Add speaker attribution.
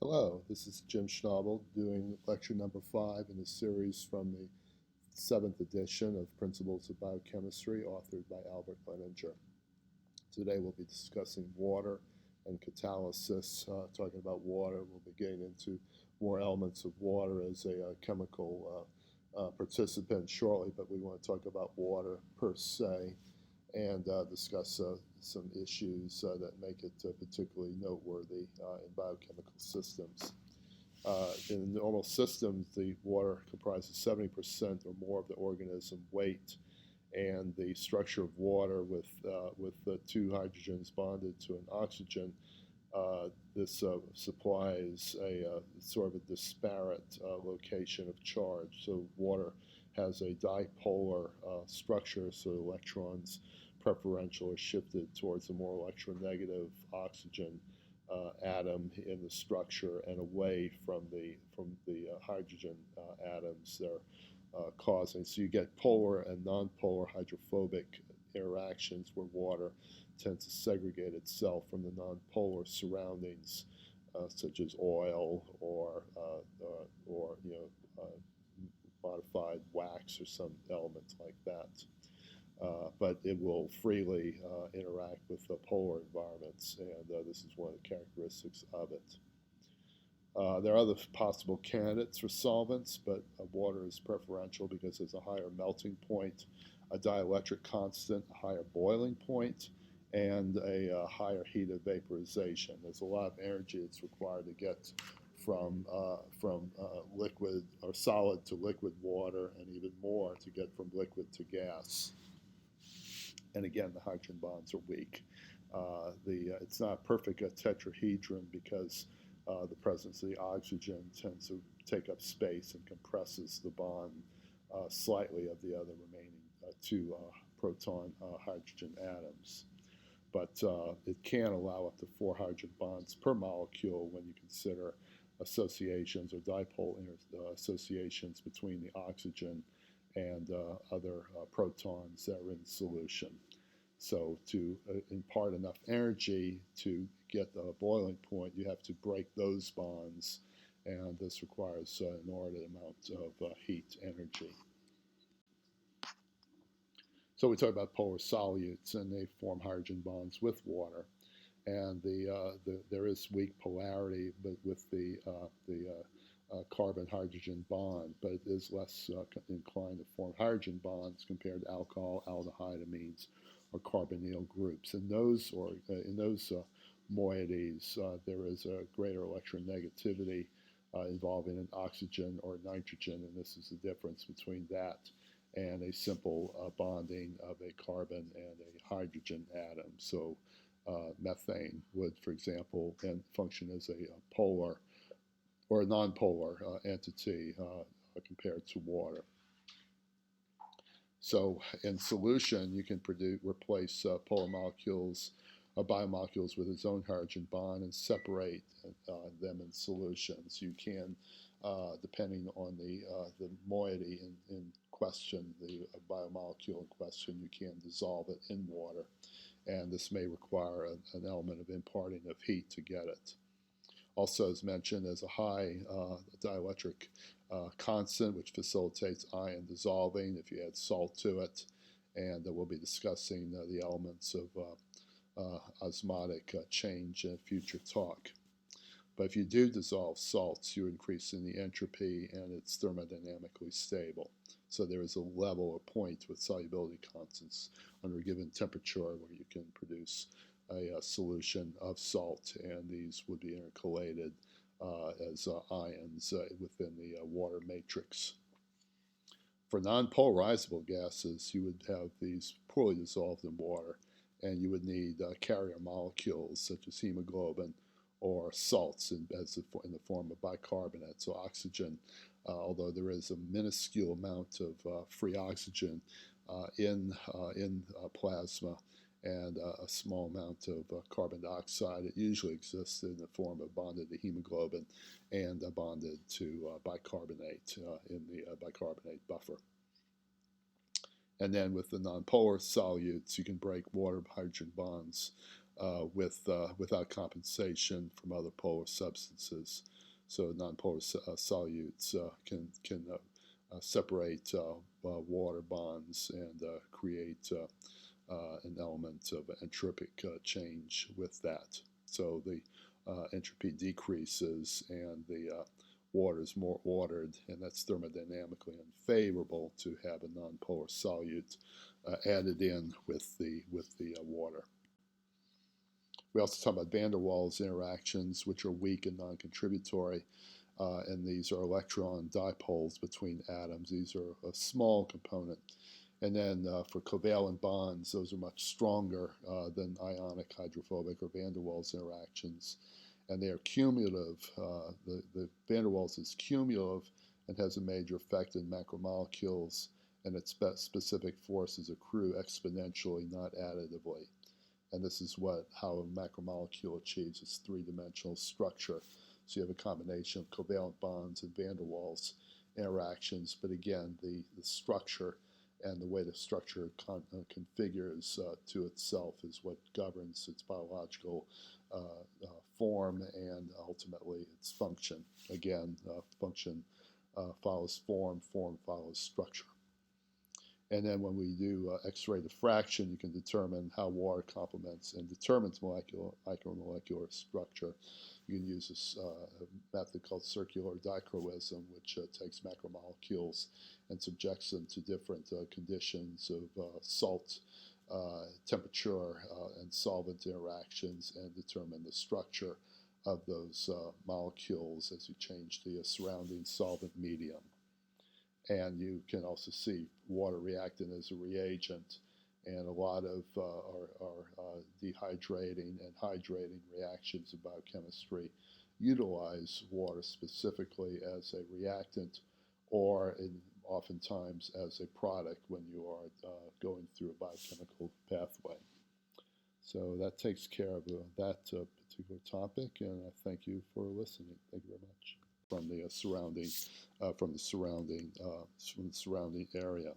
Speaker 1: Hello, this is Jim Schnabel doing lecture number 5 in a series from the 7th edition of Principles of Biochemistry, authored by Albert Lehninger. Today we'll be discussing water and catalysis. Talking about water, we'll be getting into more elements of water as a chemical participant shortly, but we want to talk about water per se and discuss some issues that make it particularly noteworthy in biochemical systems. In normal systems, the water comprises 70% or more of the organism weight, and the structure of water with the two hydrogens bonded to an oxygen. This supplies a sort of a disparate location of charge. So water has a dipolar structure, so electrons preferential are shifted towards the more electronegative oxygen atom in the structure and away from the hydrogen atoms they're causing. So you get polar and nonpolar hydrophobic interactions where water tends to segregate itself from the nonpolar surroundings, such as oil or modified wax or some element like that. But it will freely interact with the polar environments, and this is one of the characteristics of it. There are other possible candidates for solvents, but water is preferential because there's a higher melting point, a dielectric constant, a higher boiling point, and a higher heat of vaporization. There's a lot of energy that's required to get from liquid or solid to liquid water, and even more to get from liquid to gas. And again, the hydrogen bonds are weak. It's not a perfect tetrahedron because the presence of the oxygen tends to take up space and compresses the bond slightly of the other remaining two proton hydrogen atoms. But it can allow up to 4 hydrogen bonds per molecule when you consider associations or dipole associations between the oxygen and other protons that are in solution. So to impart enough energy to get the boiling point, you have to break those bonds, and this requires an inordinate amount of heat energy. So we talk about polar solutes, and they form hydrogen bonds with water, and there is weak polarity, but with the carbon-hydrogen bond, but it is less inclined to form hydrogen bonds compared to alcohol, aldehyde amines, or carbonyl groups. In those moieties, there is a greater electronegativity involving an oxygen or nitrogen, and this is the difference between that and a simple bonding of a carbon and a hydrogen atom. So methane would, for example, function as a polar or a nonpolar entity compared to water. So in solution, you can replace polar molecules, biomolecules with its own hydrogen bond and separate them in solutions. You can, depending on the moiety in question, the biomolecule in question, you can dissolve it in water. And this may require an element of imparting of heat to get it. Also, as mentioned, there's a high dielectric constant, which facilitates ion dissolving if you add salt to it. And we'll be discussing the elements of osmotic change in future talk. But if you do dissolve salts, you're increasing the entropy, and it's thermodynamically stable. So there is a level or point with solubility constants under a given temperature where you can produce a solution of salt, and these would be intercalated as ions within the water matrix. For non-polarizable gases, you would have these poorly dissolved in water, and you would need carrier molecules such as hemoglobin or salts in the form of bicarbonate. So oxygen, although there is a minuscule amount of free oxygen in plasma, and a small amount of carbon dioxide. It usually exists in the form of bonded to hemoglobin and bonded to bicarbonate in the bicarbonate buffer. And then with the nonpolar solutes, you can break water hydrogen bonds without compensation from other polar substances. So nonpolar solutes can separate water bonds and create an element of entropic change with that. So the entropy decreases and the water is more ordered, and that's thermodynamically unfavorable to have a nonpolar solute added in with the water. We also talk about van der Waals interactions, which are weak and non-contributory, and these are electron dipoles between atoms. These are a small component. And then for covalent bonds, those are much stronger than ionic hydrophobic or van der Waals interactions. And they are cumulative. The van der Waals is cumulative and has a major effect in macromolecules, and its specific forces accrue exponentially, not additively. And this is how a macromolecule achieves its three-dimensional structure. So you have a combination of covalent bonds and van der Waals interactions, but again, the structure and the way the structure configures to itself is what governs its biological form and ultimately its function. Again, function follows form, form follows structure. And then when we do X-ray diffraction, you can determine how water complements and determines micromolecular structure. You can use this method called circular dichroism, which takes macromolecules and subjects them to different conditions of salt, temperature, and solvent interactions, and determine the structure of those molecules as you change the surrounding solvent medium. And you can also see water reacting as a reagent, and a lot of our dehydrating and hydrating reactions in biochemistry utilize water specifically as a reactant or oftentimes as a product when you are going through a biochemical pathway. So that takes care of that particular topic, and I thank you for listening. Thank you very much. From the surrounding area.